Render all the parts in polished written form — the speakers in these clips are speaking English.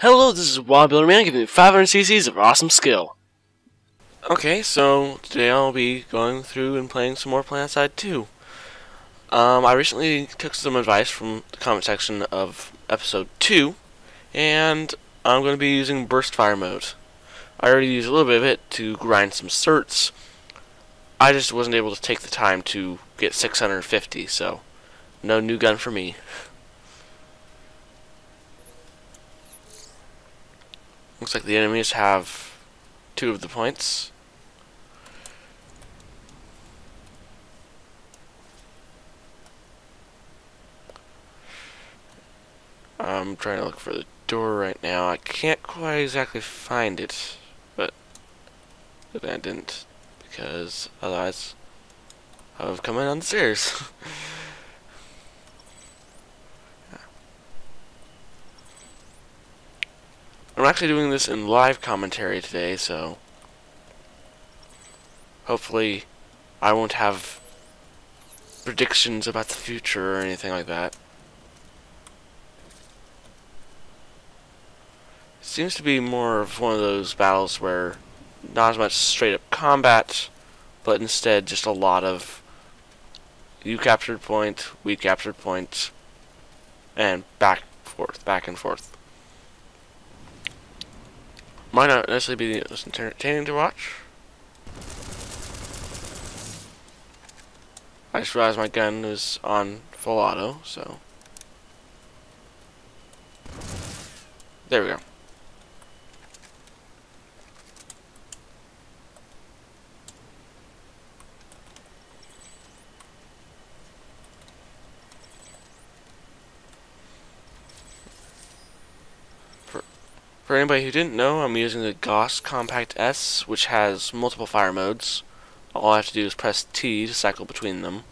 Hello, this is Wild Builder Man giving you 500 cc's of awesome skill. Okay, so today I'll be going through and playing some more Planetside 2. I recently took some advice from the comment section of episode 2, and I'm going to be using burst fire mode. I already used a little bit of it to grind some certs. I just wasn't able to take the time to get 650, so no new gun for me. Looks like the enemies have 2 of the points. I'm trying to look for the door right now. I can't quite exactly find it, but I didn't, because otherwise I would have come in on the stairs. I'm actually doing this in live commentary today, so hopefully I won't have predictions about the future or anything like that. It seems to be more of one of those battles where not as much straight up combat, but instead just a lot of you captured point, we captured point, and back and forth. Might not necessarily be the most entertaining to watch. I just realized my gun was on full auto, so there we go. For anybody who didn't know, I'm using the Gauss Compact S, which has multiple fire modes. All I have to do is press T to cycle between them.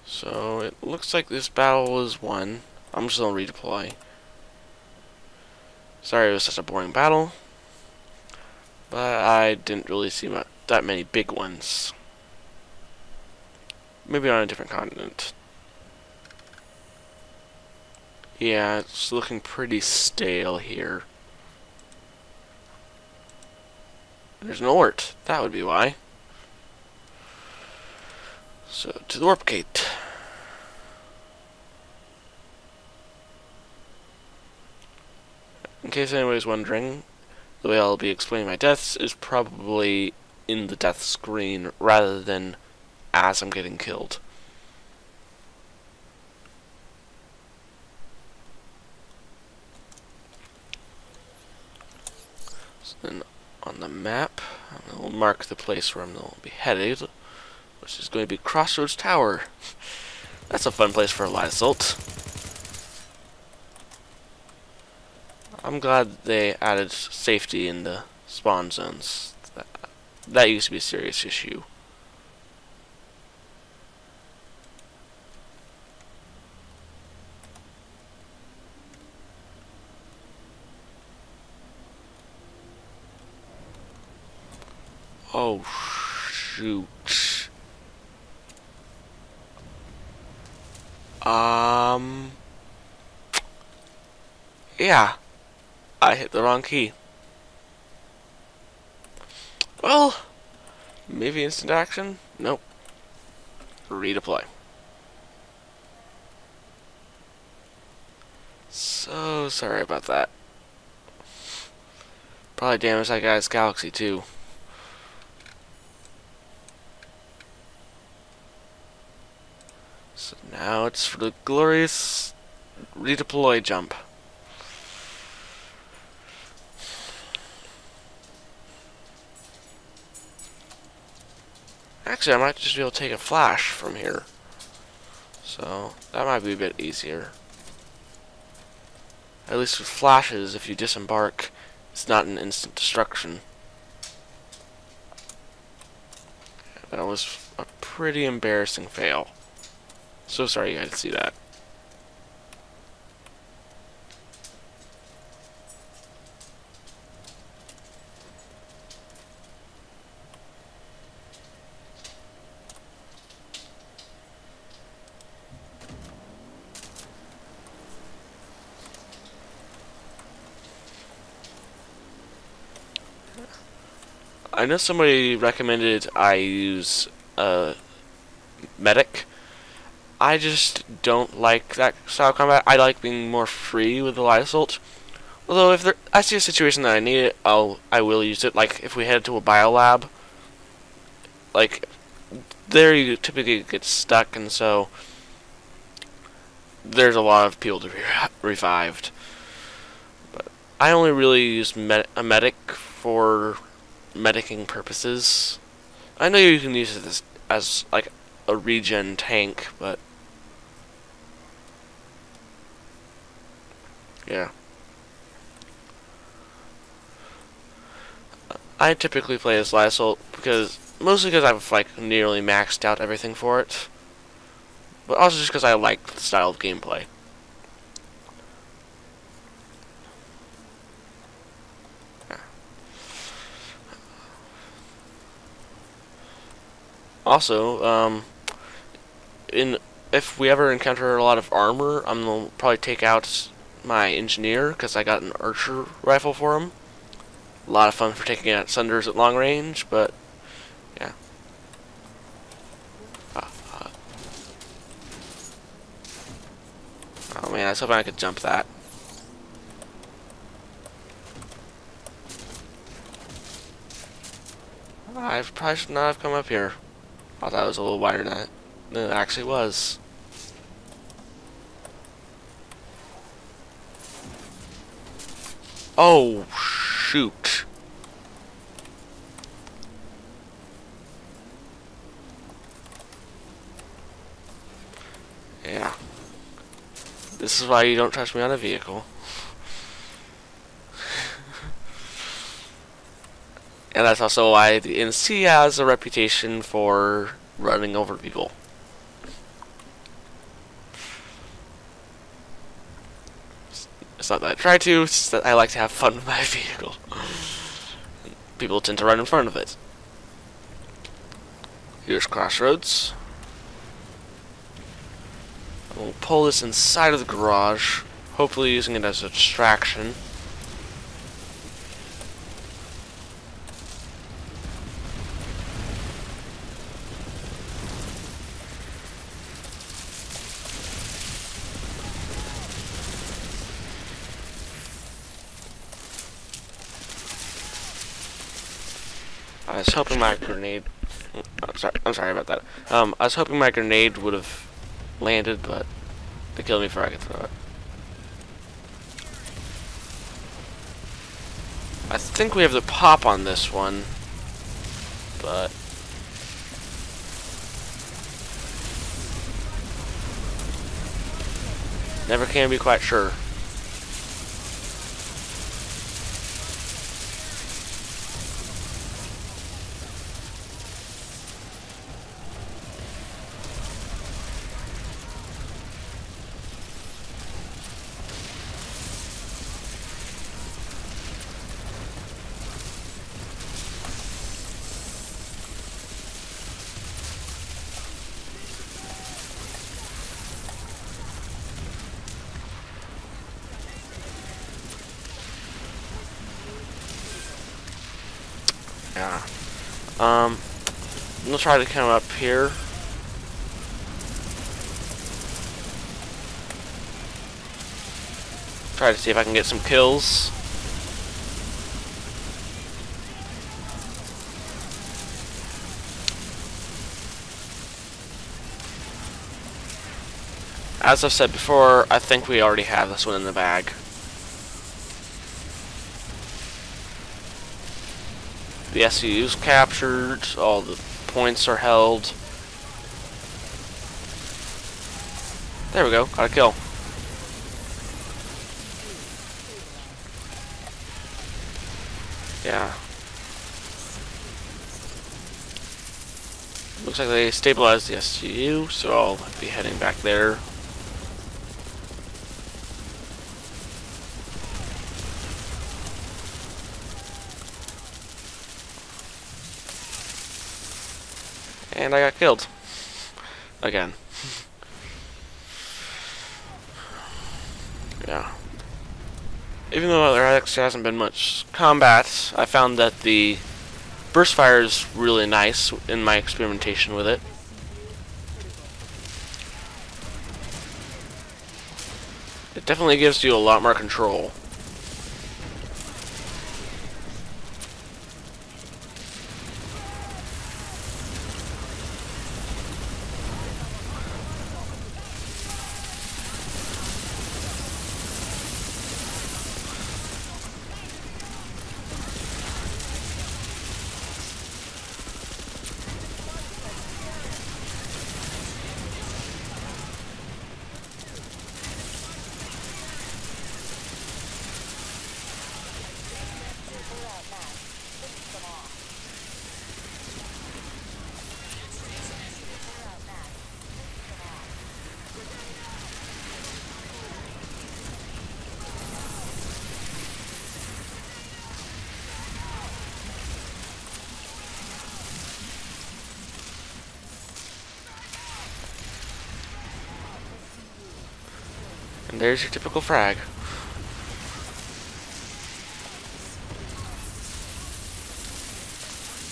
So it looks like this battle is won. I'm just gonna redeploy. Sorry it was such a boring battle, but I didn't really see that many big ones. Maybe on a different continent. Yeah, it's looking pretty stale here. There's an Ort. That would be why. So, to the warp gate. In case anybody's wondering, the way I'll be explaining my deaths is probably in the death screen rather than as I'm getting killed. So then on the map, I'm going to mark the place where I'm going to be headed, which is going to be Crossroads Tower. That's a fun place for a light assault. I'm glad they added safety in the spawn zones. That used to be a serious issue. Oh, shoot. Yeah, I hit the wrong key. Well, maybe instant action? Nope. Redeploy. So sorry about that. Probably damaged that guy's galaxy too. So now it's for the glorious redeploy jump. Actually, I might just be able to take a flash from here. So that might be a bit easier. At least with flashes, if you disembark, it's not an instant destruction. That was a pretty embarrassing fail. So sorry you had to see that. I know somebody recommended I use a medic. I just don't like that style of combat. I like being more free with the light assault. Although if I see a situation that I need it, I will use it. Like if we head to a biolab, like there you typically get stuck, and so there's a lot of people to be revived. But I only really use a medic for medicing purposes. I know you can use it as like a regen tank, but yeah. I typically play as light assault mostly because I've like nearly maxed out everything for it, but also just because I like the style of gameplay. Also, if we ever encounter a lot of armor, I'm gonna probably take out my engineer because I got an archer rifle for him. A lot of fun for taking out sunders at long range, but yeah. Oh man, I was hoping I could jump that. I probably should not have come up here. I thought it was a little wider than it actually was. Oh, shoot. Yeah. This is why you don't trust me on a vehicle. And that's also why the NC has a reputation for running over people. It's not that I try to, it's just that I like to have fun with my vehicle. People tend to run in front of it. Here's Crossroads. We'll pull this inside of the garage, hopefully using it as a distraction. I was hoping my grenade... I'm sorry about that. I was hoping my grenade would have landed, but they killed me before I could throw it. I think we have the pop on this one, but... never can be quite sure. Yeah. I'm gonna try to come up here. Try to see if I can get some kills. As I've said before, I think we already have this one in the bag. The SCU's captured, all the points are held. There we go, got a kill. Yeah. Looks like they stabilized the SCU, so I'll be heading back there. And I got killed. Again. Yeah. Even though there actually hasn't been much combat, I found that the Burst fire is really nice in my experimentation with it. It definitely gives you a lot more control. And there's your typical frag.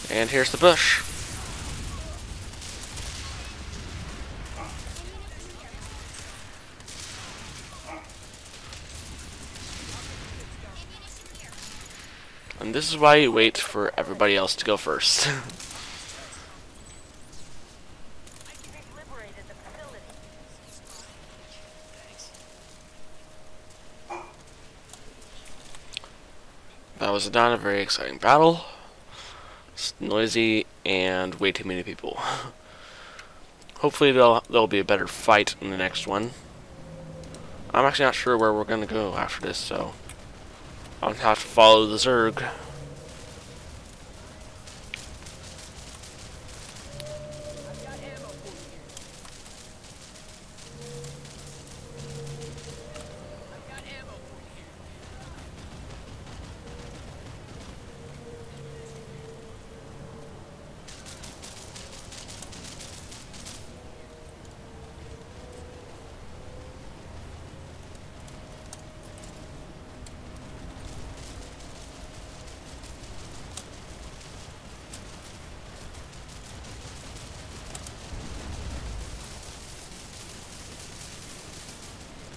And here's the bush. And this is why you wait for everybody else to go first. That was not a very exciting battle. It's noisy and way too many people. Hopefully there'll be a better fight in the next one. I'm actually not sure where we're gonna go after this, so I'll have to follow the Zerg.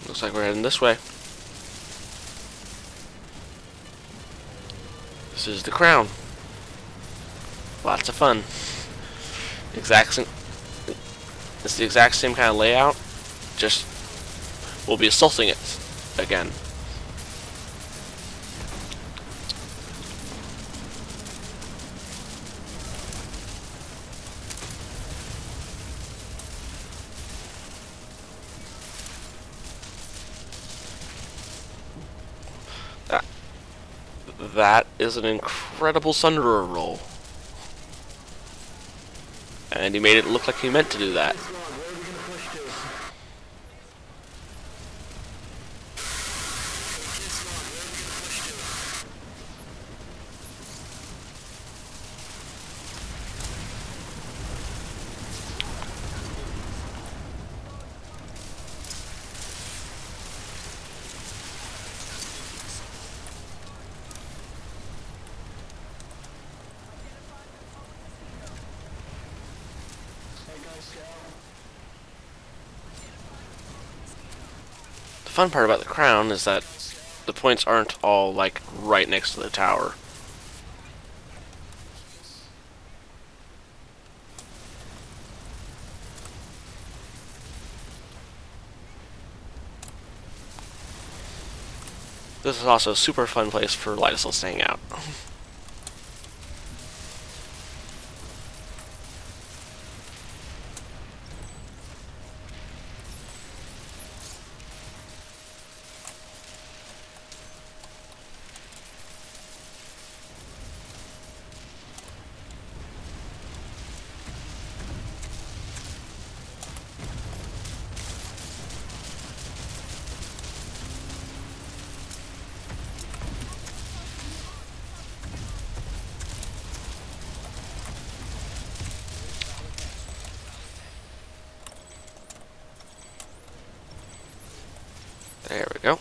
Looks like we're heading this way. This is the crown. Lots of fun. It's the exact same kind of layout, just we'll be assaulting it again. That is an incredible Sunderer roll. And he made it look like he meant to do that. The fun part about the crown is that the points aren't all like right next to the tower. This is also a super fun place for Lydisel to hang out. There we go.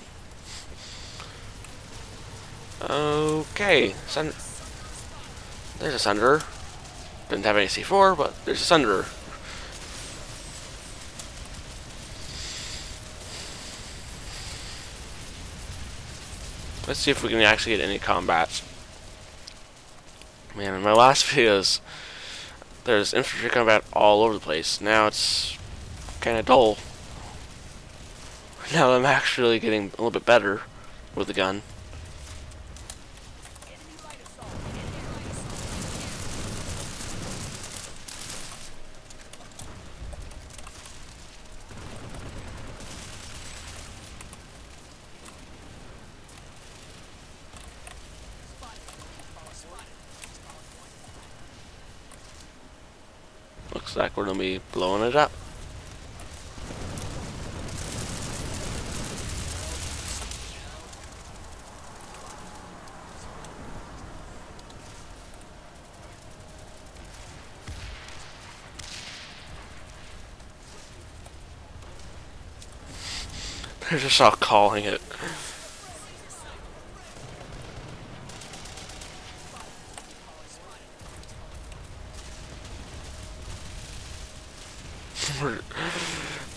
There's a Sunderer. Didn't have any C4, but there's a Sunderer. Let's see if we can actually get any combats. Man, in my last videos, there's infantry combat all over the place. Now it's kind of dull. Now I'm actually getting a little bit better with the gun. Looks like we're gonna be blowing it up. They're just all calling it.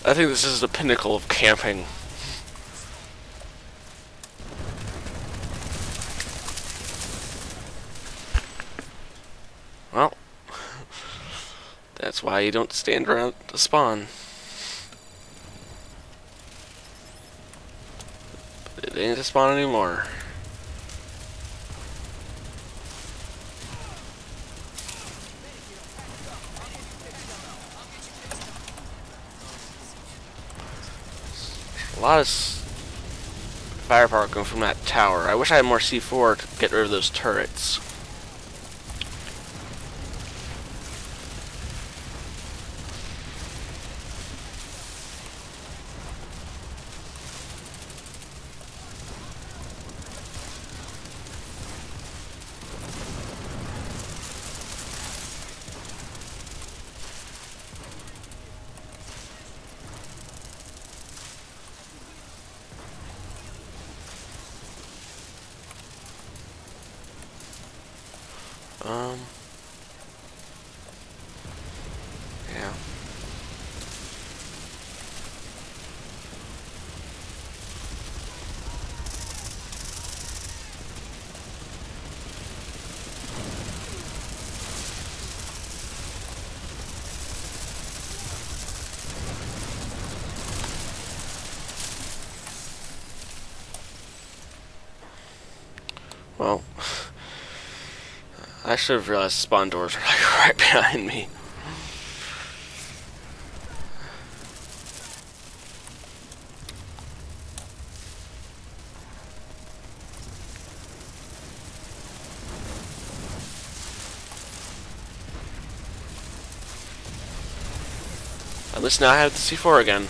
I think this is the pinnacle of camping. Well, that's why you don't stand around to spawn. It ain't a spawn anymore. A lot of firepower going from that tower. I wish I had more C4 to get rid of those turrets. Yeah. Well, I should have realized spawn doors are like right behind me. At least now I have the C4 again.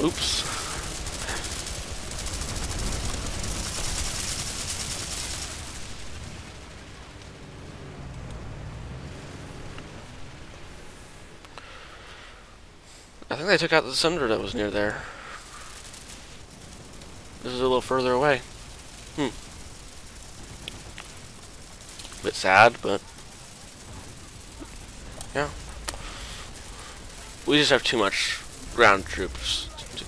Oops. I think they took out the Sunder that was near there. This is a little further away. Bit sad, but yeah. We just have too much ground troops to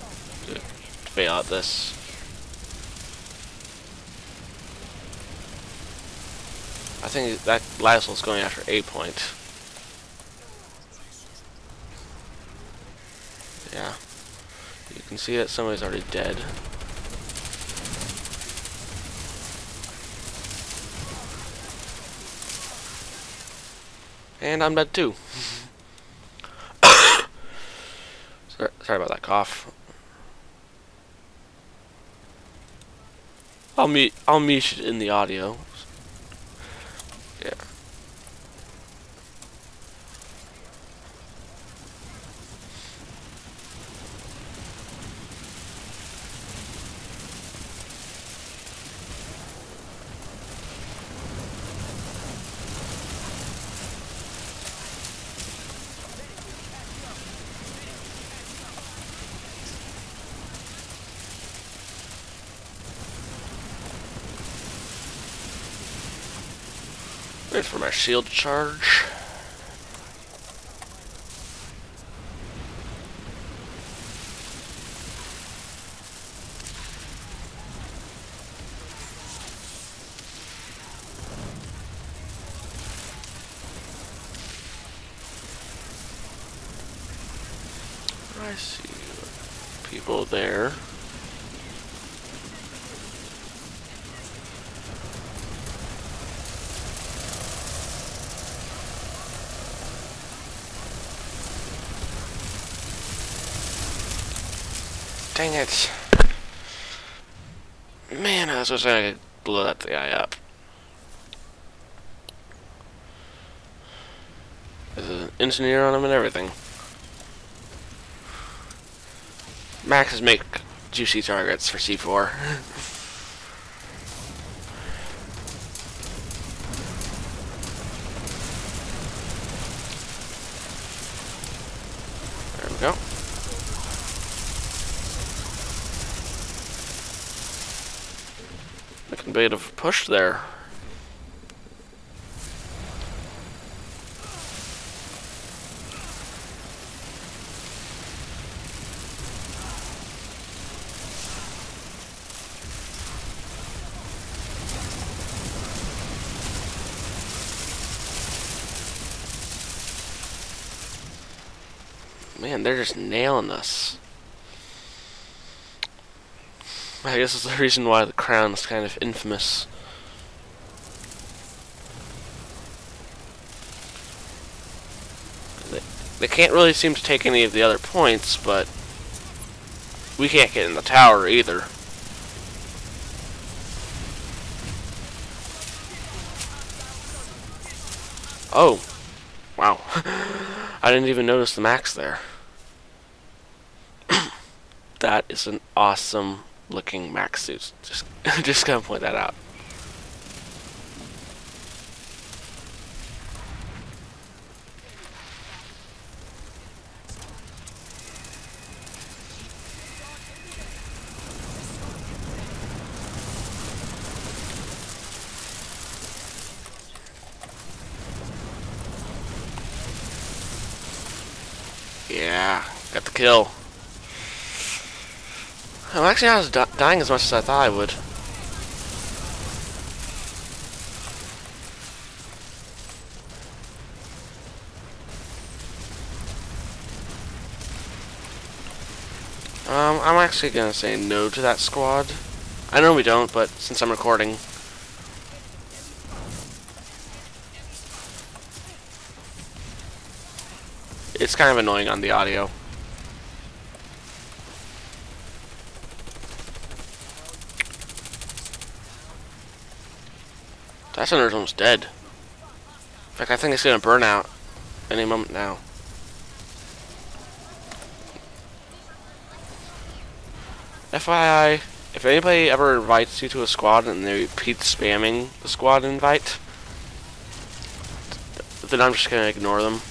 fail at this. I think that Lysol's going after A point. Yeah. You can see that somebody's already dead. And I'm dead too. Sorry about that cough. I'll mute it in the audio. Yeah. Wait for my shield charge. I see people there. Dang it. Man, I was wishing I could blow that guy up. There's an engineer on him and everything. Maxes make juicy targets for C4. There we go. Making a bit of a push there. Man, they're just nailing us. I guess that's the reason why the crown is kind of infamous. They can't really seem to take any of the other points, but we can't get in the tower either. Oh, wow. I didn't even notice the max there. That is an awesome looking max suit. Just gonna point that out. Yeah, got the kill. I'm actually not dying as much as I thought I would. I'm actually gonna say no to that squad. I know we don't, but since I'm recording. It's kind of annoying on the audio. That center's almost dead. In fact, I think it's gonna burn out any moment now. FYI, if anybody ever invites you to a squad and they repeat spamming the squad invite, then I'm just gonna ignore them.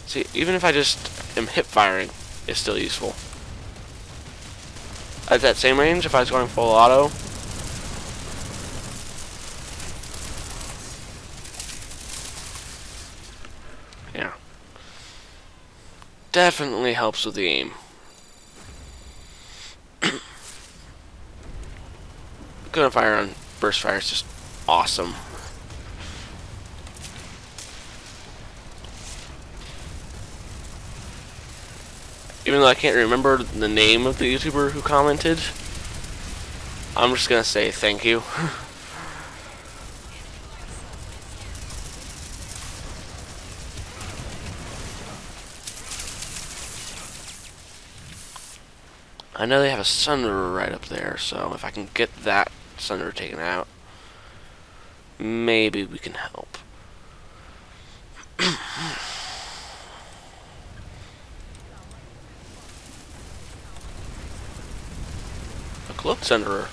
See, even if I just am hip firing, it's still useful. At that same range, if I was going full auto, yeah, definitely helps with the aim. Gonna fire on burst fire is just awesome. Even though I can't remember the name of the YouTuber who commented, I'm just gonna say thank you. I know they have a Sunderer right up there, so if I can get that Sunderer taken out, maybe we can help. Cloak Sunderer.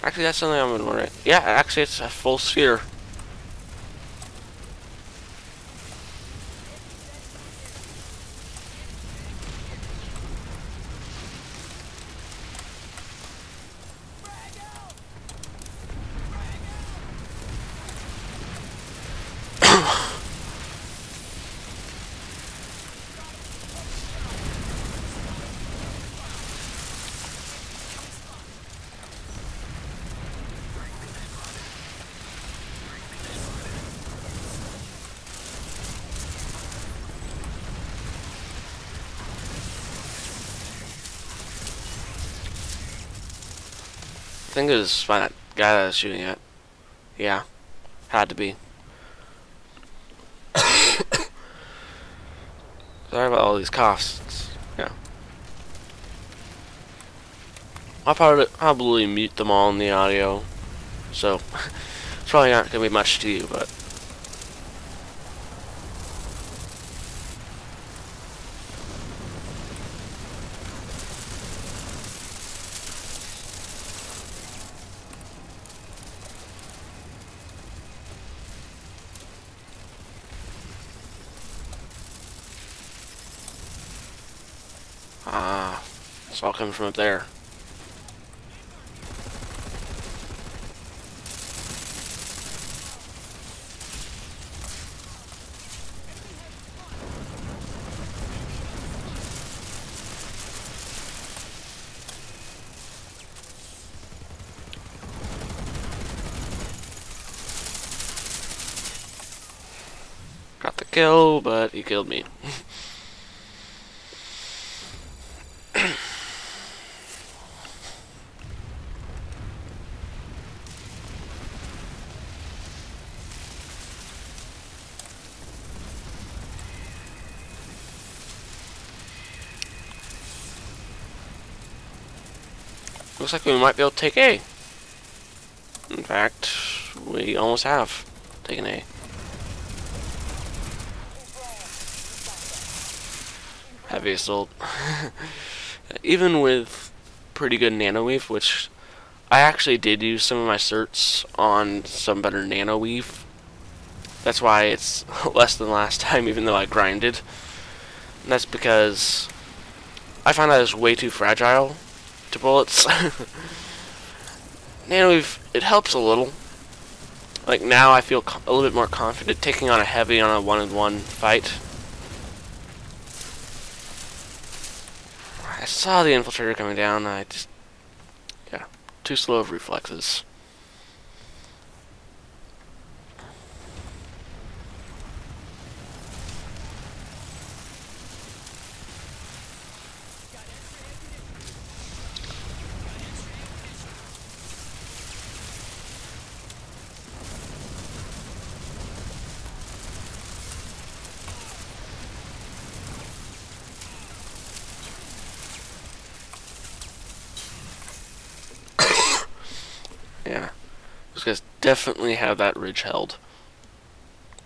Actually, that's something I'm gonna want. Yeah, actually, it's a full sphere. think it was by that guy that I was shooting at. Yeah, had to be. Sorry about all these coughs. Yeah. I'll probably mute them all in the audio, so it's probably not going to be much to you, but... Ah, it's all coming from up there. Got the kill, but he killed me. Looks like we might be able to take A. In fact, we almost have taken A. Heavy assault. Even with pretty good nano weave, which I actually did use some of my certs on some better nano weave. That's why it's less than last time, even though I grinded. And that's because I find that it's way too fragile to bullets. Nano weave, it helps a little. Like now I feel a little bit more confident taking on a heavy on a one-on-one fight. I saw the infiltrator coming down, I just... yeah, too slow of reflexes. Yeah, those guys definitely have that ridge held.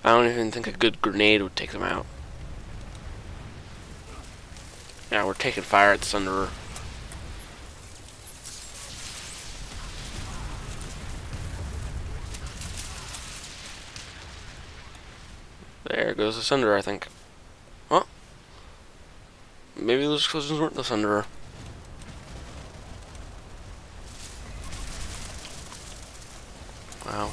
I don't even think a good grenade would take them out. Yeah, we're taking fire at the Sunderer. There goes the Sunderer, I think. Well, maybe those explosions weren't the Sunderer. Wow.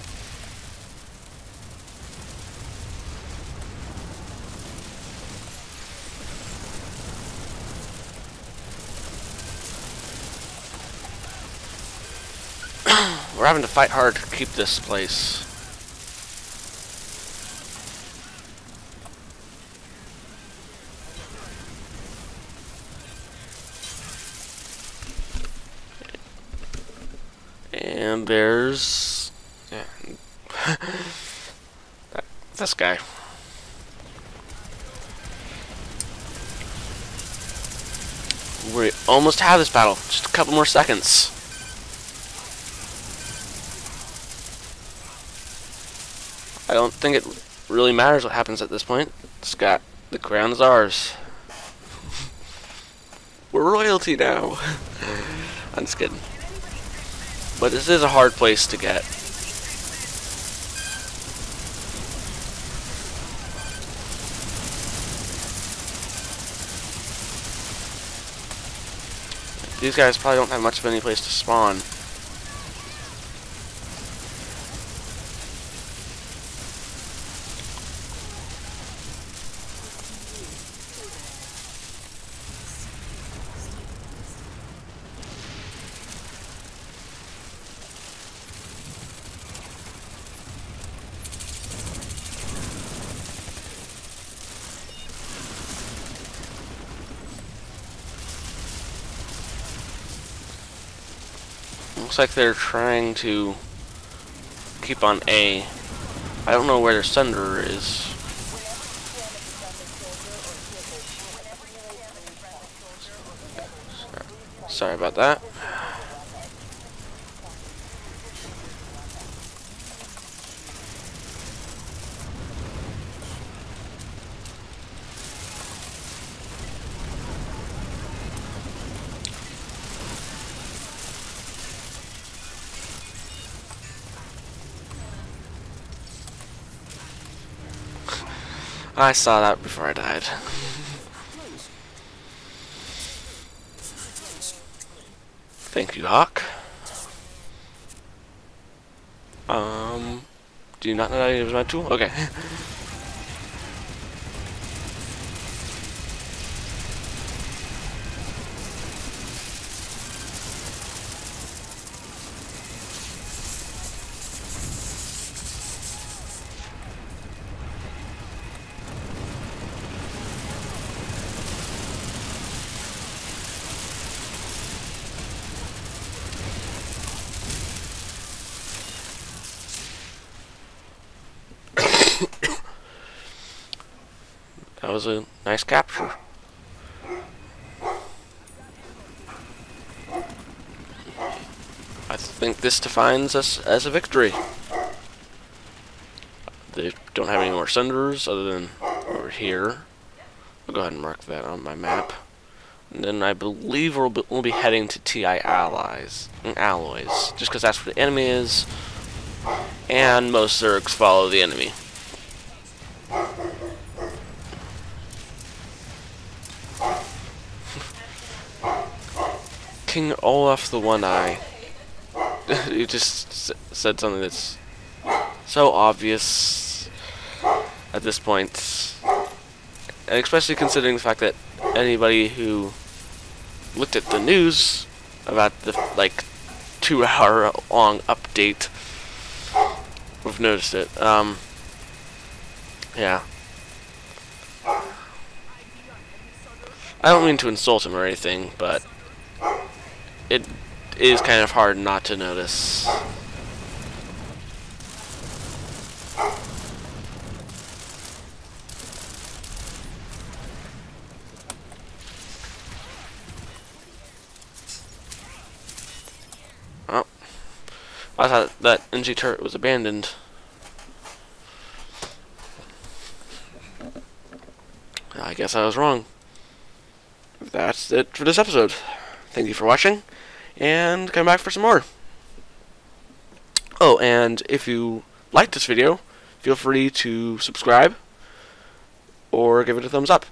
We're having to fight hard to keep this place. And there's... yeah. This guy. We almost have this battle. Just a couple more seconds. I don't think it really matters what happens at this point. Scott, the crown is ours. We're royalty now. I'm just kidding. But this is a hard place to get. These guys probably don't have much of any place to spawn. Looks like they're trying to keep on A. I don't know where their sender is. Sorry about that. I saw that before I died. Thank you, Hawk. Do you not know that it was my tool? Okay. That was a nice capture. I think this defines us as a victory. They don't have any more senders other than over here. I'll go ahead and mark that on my map. And then I believe we'll be heading to TI alloys, just because that's where the enemy is, and most Zergs follow the enemy. King Olaf the One-Eye. You just said something that's so obvious at this point, and especially considering the fact that anybody who looked at the news about the like 2-hour long update would have noticed it. Yeah. I don't mean to insult him or anything, but it is kind of hard not to notice. Oh, I thought that NG turret was abandoned. I guess I was wrong. That's it for this episode. Thank you for watching, and come back for some more. Oh, and if you liked this video, feel free to subscribe or give it a thumbs up.